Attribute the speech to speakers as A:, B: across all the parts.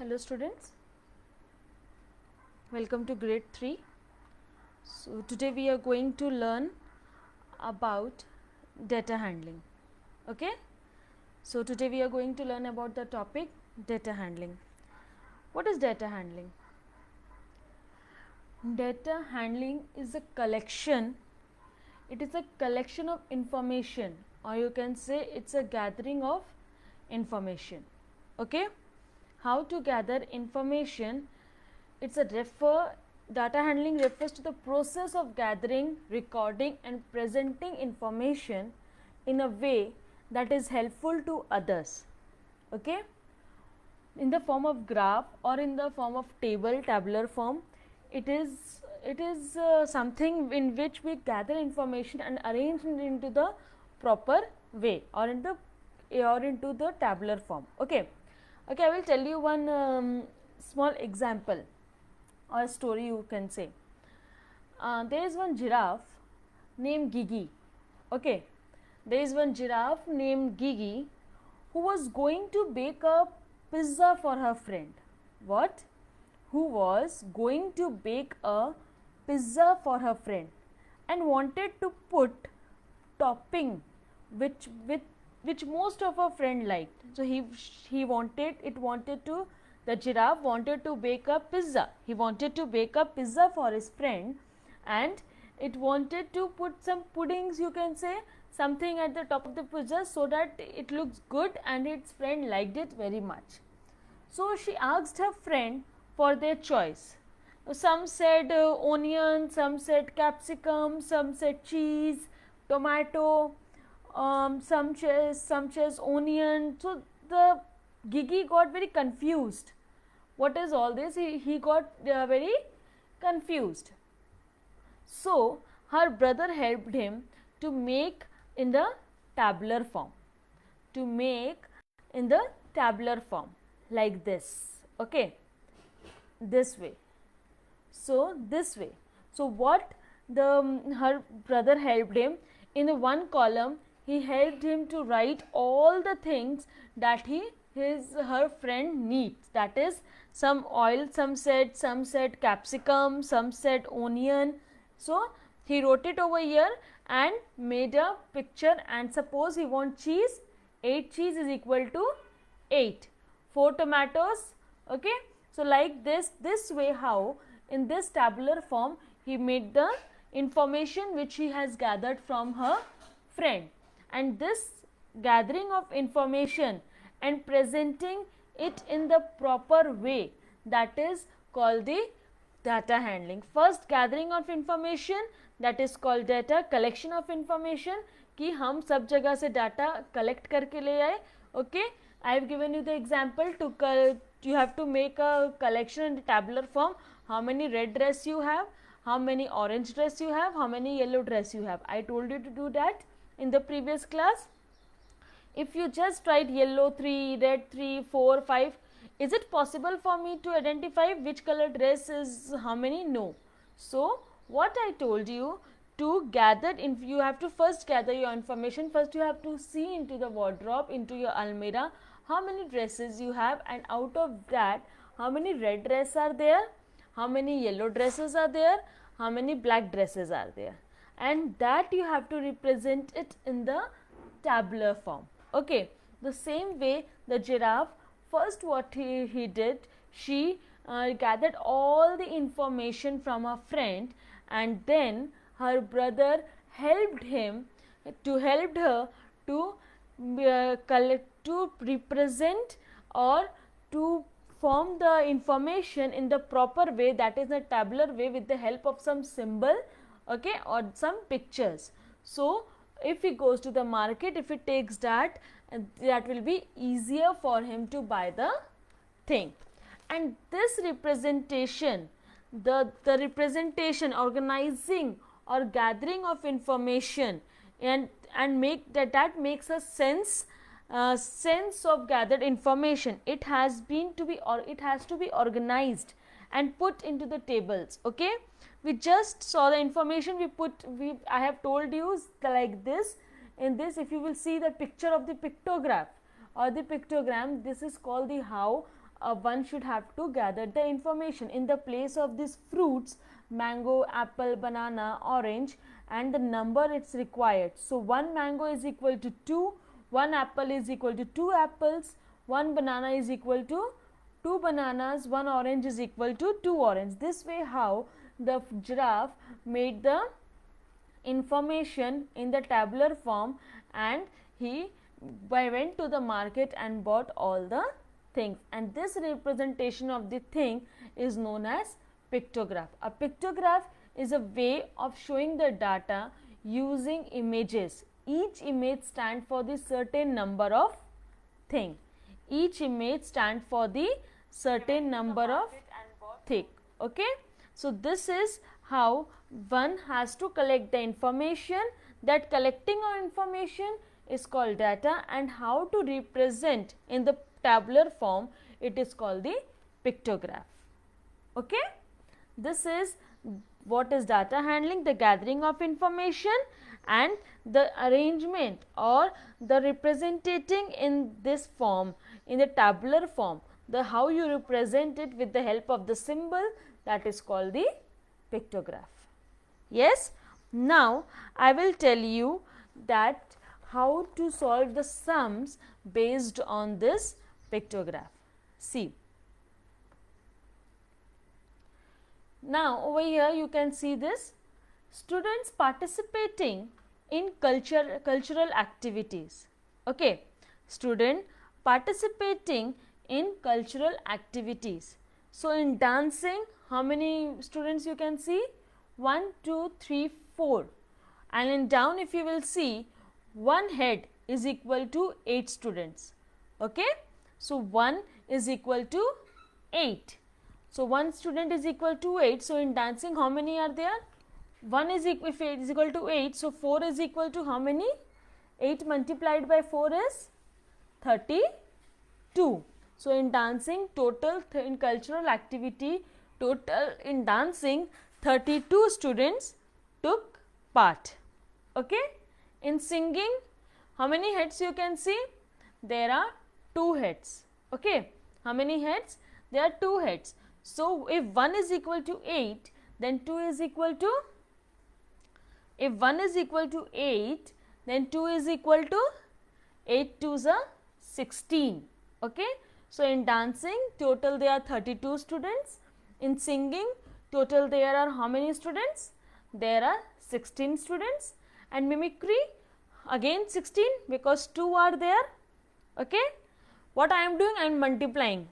A: Hello students, welcome to grade 3. So today we are going to learn about data handling. Okay, so today we are going to learn about the topic data handling. What is data handling? Data handling is a collection, it is a collection of information, or you can say it's a gathering of information. Okay, how to gather information? It's a data handling refers to the process of gathering, recording and presenting information in a way that is helpful to others. Okay, in the form of graph or in the form of tabular form. It is something in which we gather information and arrange it into the proper way or into the tabular form. Okay, I will tell you one small example or story, you can say. There is one giraffe named Gigi. Okay, there is one giraffe named Gigi who was going to bake a pizza for her friend. What? Who was going to bake a pizza for her friend and wanted to put topping which most of her friend liked. So the giraffe wanted to bake a pizza. He wanted to bake a pizza for his friend, and it wanted to put some puddings, you can say, something at the top of the pizza so that it looks good and its friend liked it very much. So she asked her friend for their choice. Some said onion, some said capsicum, some said cheese, tomato, some chose onion. So the Gigi got very confused. What is all this? He got very confused. So her brother helped him to make in the tabular form. Like this. Okay, this way. So this way. So what her brother helped him in the one column. He helped him to write all the things that her friend needs. That is, some oil, some said capsicum, some said onion. So he wrote it over here and made a picture. And suppose he wants cheese, 8 cheese is equal to 8, 4 tomatoes. Okay, so like this way, how in this tabular form he made the information which he has gathered from her friend. And this gathering of information and presenting it in the proper way, that is called the data handling. First, gathering of information, that is called data. Collection of information, कि हम सब जगह से data collect करके ले आए. Okay, I have given you the example. You have to make a collection in the tabular form. How many red dress you have, how many orange dress you have, how many yellow dress you have. I told you to do that in the previous class. If you just write yellow 3, red 3, 4, 5, is it possible for me to identify which color dress is how many? No. So what I told you, to gather, you have to first gather your information. First you have to see into the wardrobe, into your almirah, how many dresses you have, and out of that how many red dresses are there, how many yellow dresses are there, how many black dresses are there, and that you have to represent it in the tabular form. Okay, the same way the giraffe, first what he did, she gathered all the information from her friend, and then her brother helped her to represent or to form the information in the proper way, that is the tabular way, with the help of some symbol, okay, or some pictures. So if he goes to the market, if he takes that will be easier for him to buy the thing. And this representation, the representation, organizing or gathering of information, and make that makes a sense of gathered information. It has to be organized and put into the tables. Okay, we just saw the information, I have told you like this. In this, if you will see the picture of the pictograph or the pictogram, this is called the how one should have to gather the information. In the place of these fruits, mango, apple, banana, orange, and the number it's required. So, 1 mango is equal to 2, 1 apple is equal to 2 apples, 1 banana is equal to 2 bananas, 1 orange is equal to 2 orange. This way how the giraffe made the information in the tabular form, and he went to the market and bought all the things, and this representation of the thing is known as pictograph. A pictograph is a way of showing the data using images. Each image stands for the certain number of thing. Each image stands for the certain number of thing. Okay. So, this is how one has to collect the information. That collecting of information is called data, and how to represent in the tabular form, it is called the pictograph. Okay. This is what is data handling, the gathering of information and the arrangement or the representing in this form, in the tabular form, the how you represent it with the help of the symbol, that is called the pictograph. Yes. Now, I will tell you that how to solve the sums based on this pictograph. See, now over here you can see this students participating in cultural activities. Okay, student participating in cultural activities. So, in dancing, how many students you can see? 1, 2, 3, 4, and in down if you will see, one head is equal to 8 students. Okay. So, 1 is equal to 8. So, 1 student is equal to 8. So, in dancing how many are there? 1 is equal, if 8 is equal to 8, so 4 is equal to how many? 8 multiplied by 4 is 32. So, in dancing total, in cultural activity, total in dancing 32 students took part. Okay. In singing, how many heads you can see? There are 2 heads. Okay. How many heads? There are 2 heads. So, if 1 is equal to 8, then 2 is equal to, if 1 is equal to 8, then 2 is equal to 8 2s are 16. Okay. So, in dancing total there are 32 students. In singing total there are how many students? There are 16 students, and mimicry again 16 because 2 are there. Okay. What I am doing? I am multiplying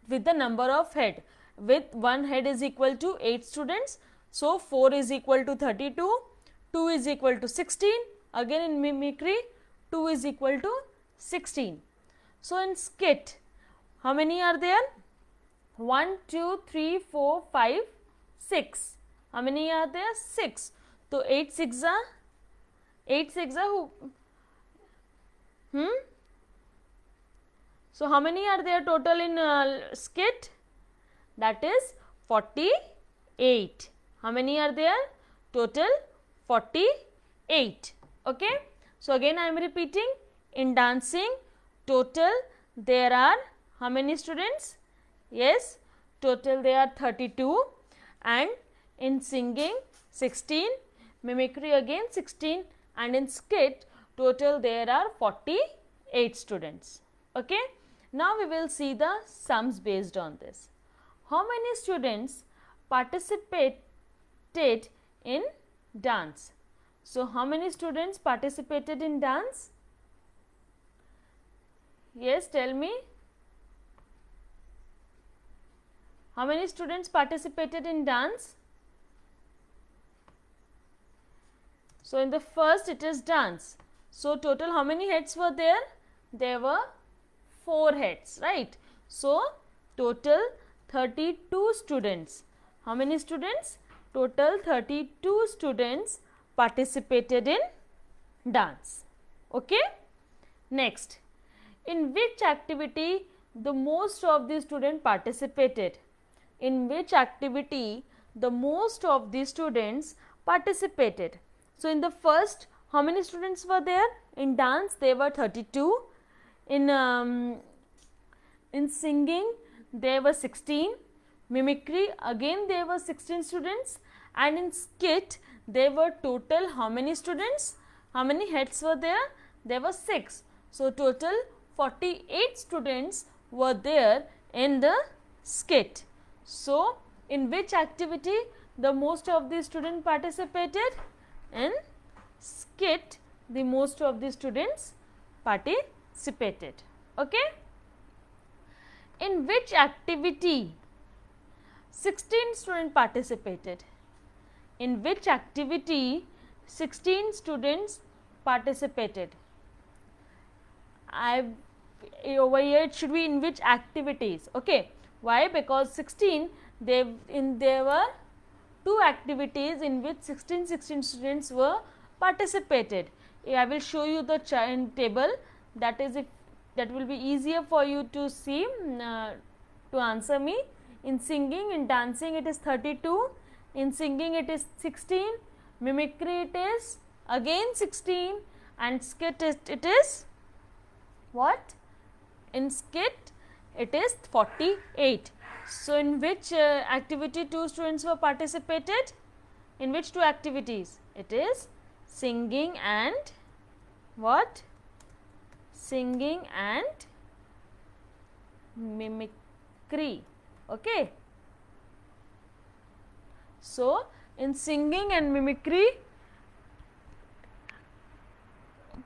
A: with the number of head. With 1 head is equal to 8 students. So, 4 is equal to 32, 2 is equal to 16, again in mimicry 2 is equal to 16. So, in skit how many are there? 1, 2, 3, 4, 5, 6. How many are there? 6. So, 8 6 are who? So, how many are there total in skit? That is 48. How many are there? Total 48. Okay. So, again I am repeating, in dancing total there are how many students? Yes, total there are 32, and in singing 16, mimicry again 16, and in skit total there are 48 students. Okay. Now, we will see the sums based on this. How many students participated in dance? So, how many students participated in dance? Yes, tell me. How many students participated in dance? So, in the first it is dance. So, total how many heads were there? There were 4 heads, right. So, total 32 students. How many students? Total 32 students participated in dance. Okay. Next, in which activity the most of the students participated? In which activity the most of the students participated? So, in the first, how many students were there? In dance there were 32. In In singing there were 16, mimicry again there were 16 students, and in skit there were total how many students? How many heads were there? There were 6. So, total 48 students were there in the skit. So, in which activity the most of the students participated? In skit the most of the students participated. Okay? In which activity 16 students participated? In which activity 16 students participated? Over here it should be in which activities. Okay. Why? Because 16 there were 2 activities in which 16 students were participated. I will show you the table, that is if that will be easier for you to see to answer me. In singing, in dancing it is 32, in singing it is 16, mimicry it is again 16, and skit it is what? In skit it is 48. So, in which activity 2 students were participated? In which 2 activities? It is singing and what? Singing and mimicry. Okay. So, in singing and mimicry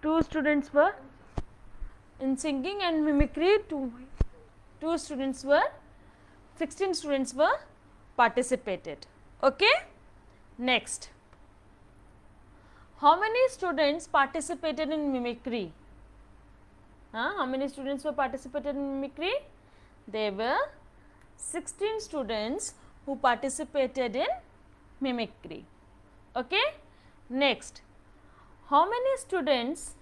A: 2 students were, in singing and mimicry 2 students were, 16 students were participated. Okay. Next, how many students participated in mimicry? How many students were participated in mimicry? There were 16 students who participated in mimicry. Okay. Next, how many students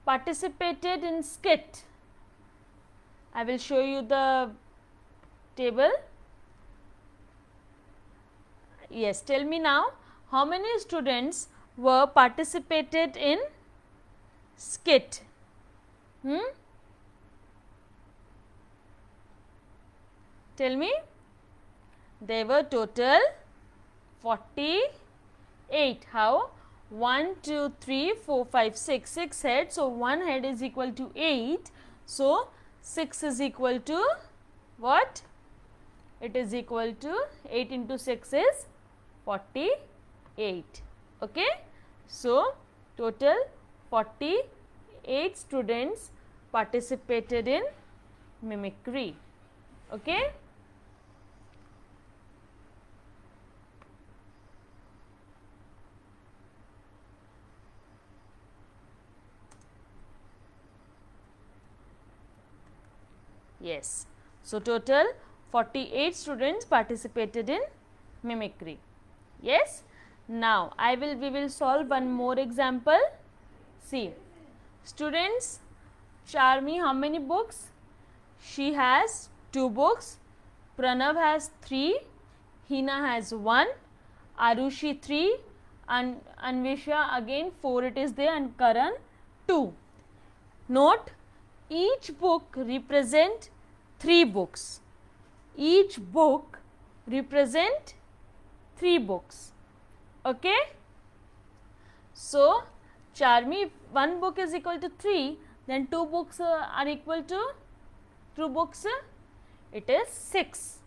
A: participated in skit? I will show you the table. Yes, tell me now, how many students were participated in skit? Tell me. There were total 48. How? 1, 2, 3, 4, 5, 6. 6 heads. So, 1 head is equal to 8. So, 6 is equal to what? It is equal to 8 into 6 is 48. Okay. So, total 48 students participated in mimicry. Okay. Yes. So, total 48 students participated in mimicry. Yes. Now, we will solve one more example. See, students, Charmi, how many books? She has 2 books. Pranav has 3. Hina has 1. Arushi 3. And Anvisha again 4 it is there, and Karan 2. Note, each book represent 3 books. Each book represent 3 books. Okay. So, Charmi, if 1 book is equal to 3, then 2 books are equal to 2 books. It is 6.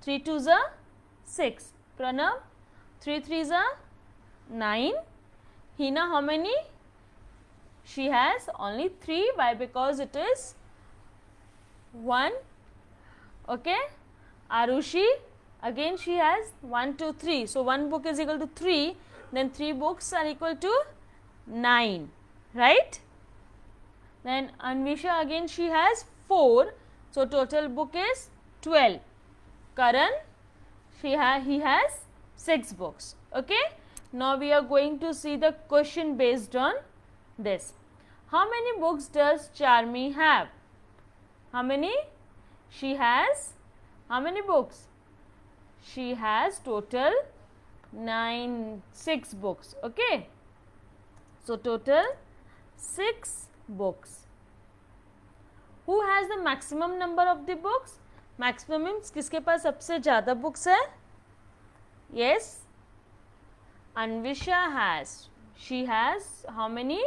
A: 3 2s are 6. Pranav, 3 3s are 9. Hina, how many? She has only 3. Why? Because it is 1. Okay. Arushi, again she has 1 2 3. So, 1 book is equal to 3, then 3 books are equal to 9, right. Then Anvisha, again she has 4. So, total book is 12. Karan, he has 6 books. Okay. Now, we are going to see the question based on this. How many books does Charmi have? How many? She has how many books? She has total 6 books. Okay. So, total 6 books. Who has the maximum number of the books? Maximum means किसके पास सबसे ज़्यादा books है? Yes, Anvisha has. She has how many?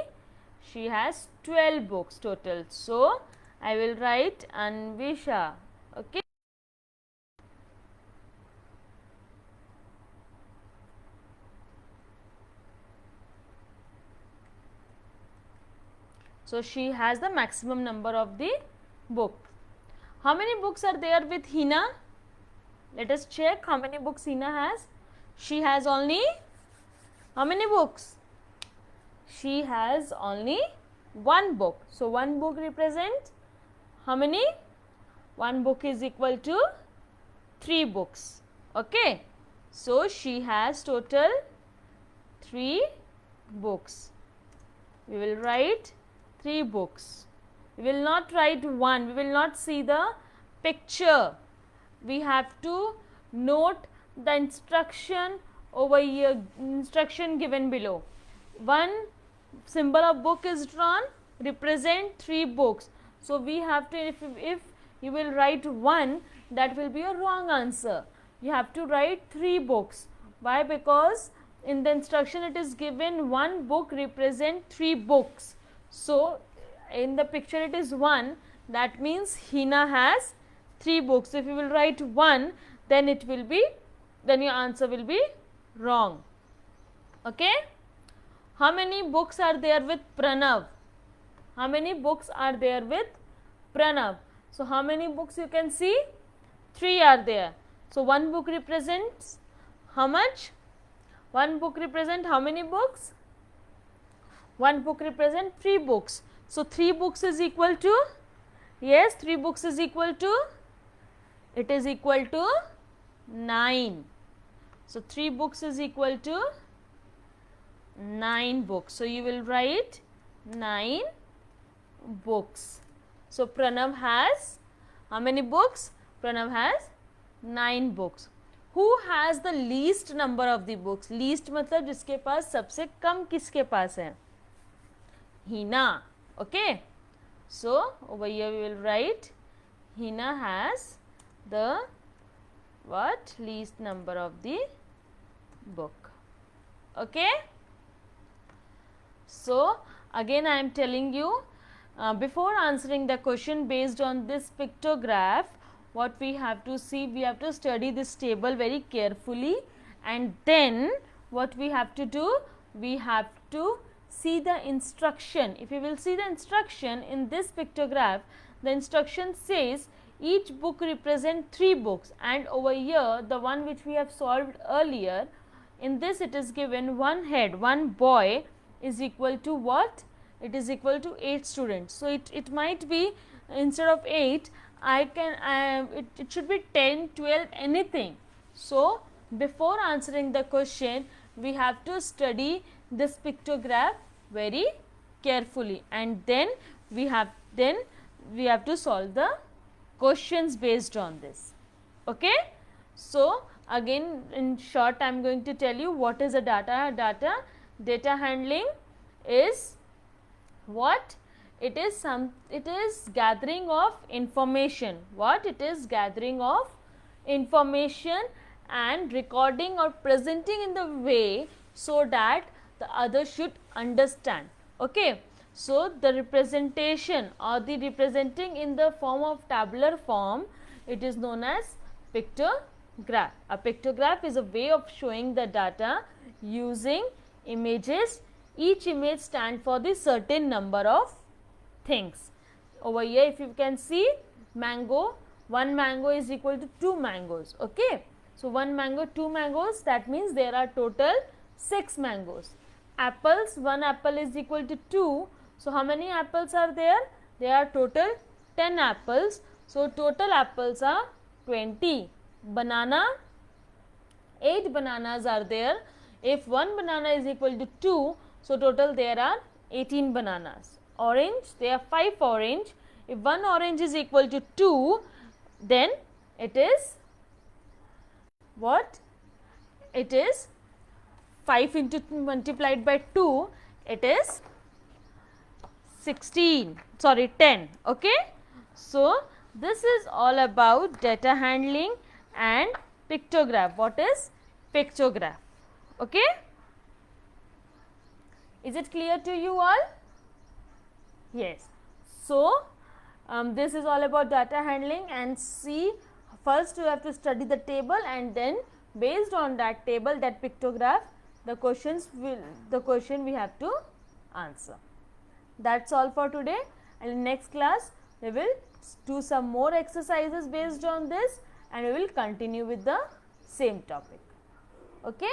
A: She has 12 books total. So I will write Anvisha. Okay. So she has the maximum number of the book. How many books are there with Hina? Let us check how many books Hina has. She has only how many books? She has only one book. So one book represents how many? One book is equal to 3 books. Okay. So she has total 3 books. We will write 3 books. We will not write 1. We will not see the picture. We have to note the instruction over here, instruction given below. One symbol of book is drawn, represent 3 books. So we have to, if you will write 1, that will be a wrong answer. You have to write 3 books. Why? Because in the instruction it is given 1 book represent 3 books. So in the picture it is 1, that means Hina has 3 books. If you will write 1, then it will be, then your answer will be wrong. Okay. How many books are there with Pranav? How many books are there with Pranav? So how many books you can see? 3 are there. So one book represents how much? One book represent how many books? One book represent 3 books. So 3 books is equal to, yes, 3 books is equal to, it is equal to 9. So 3 books is equal to 9 books. So you will write 9 books. So Pranav has how many books? Pranav has 9 books. Who has the least number of the books? Least मतलब जिसके पास सबसे कम किसके पास है? Hina. Okay. So over here we will write Hina has the what? Least number of the book. Okay. So again I am telling you, before answering the question based on this pictograph, what we have to see, we have to study this table very carefully, and then what we have to do, we have to see the instruction. If you will see the instruction in this pictograph, the instruction says each book represent 3 books, and over here the one which we have solved earlier, in this it is given one head, one boy is equal to what? It is equal to 8 students. So it might be, instead of 8, I can it should be 10, 12, anything. So before answering the question, we have to study this pictograph very carefully, and then we have to solve the questions based on this. Okay. So again in short I am going to tell you what is a data handling is what? It is gathering of information. What? It is gathering of information and recording or presenting in the way so that the other should understand. Okay. So the representation or the representing in the form of tabular form, it is known as pictograph. A pictograph is a way of showing the data using images. Each image stands for the certain number of things. Over here if you can see mango, 1 mango is equal to 2 mangoes. Okay. So 1 mango, 2 mangoes, that means there are total 6 mangoes. Apples, 1 apple is equal to 2. So how many apples are there? There are total 10 apples. So total apples are 20. Banana, 8 bananas are there. If 1 banana is equal to 2, so total there are 18 bananas. Orange, there are 5 orange. If 1 orange is equal to 2, then it is what? It is 5 into multiplied by 2, it is 16, sorry 10. Okay. So, this is all about data handling and pictograph. What is pictograph? Okay? Is it clear to you all? Yes. So, this is all about data handling, and see, first you have to study the table, and then based on that table, that pictograph, the question we have to answer. That's all for today, and in next class we will do some more exercises based on this, and we will continue with the same topic. Okay?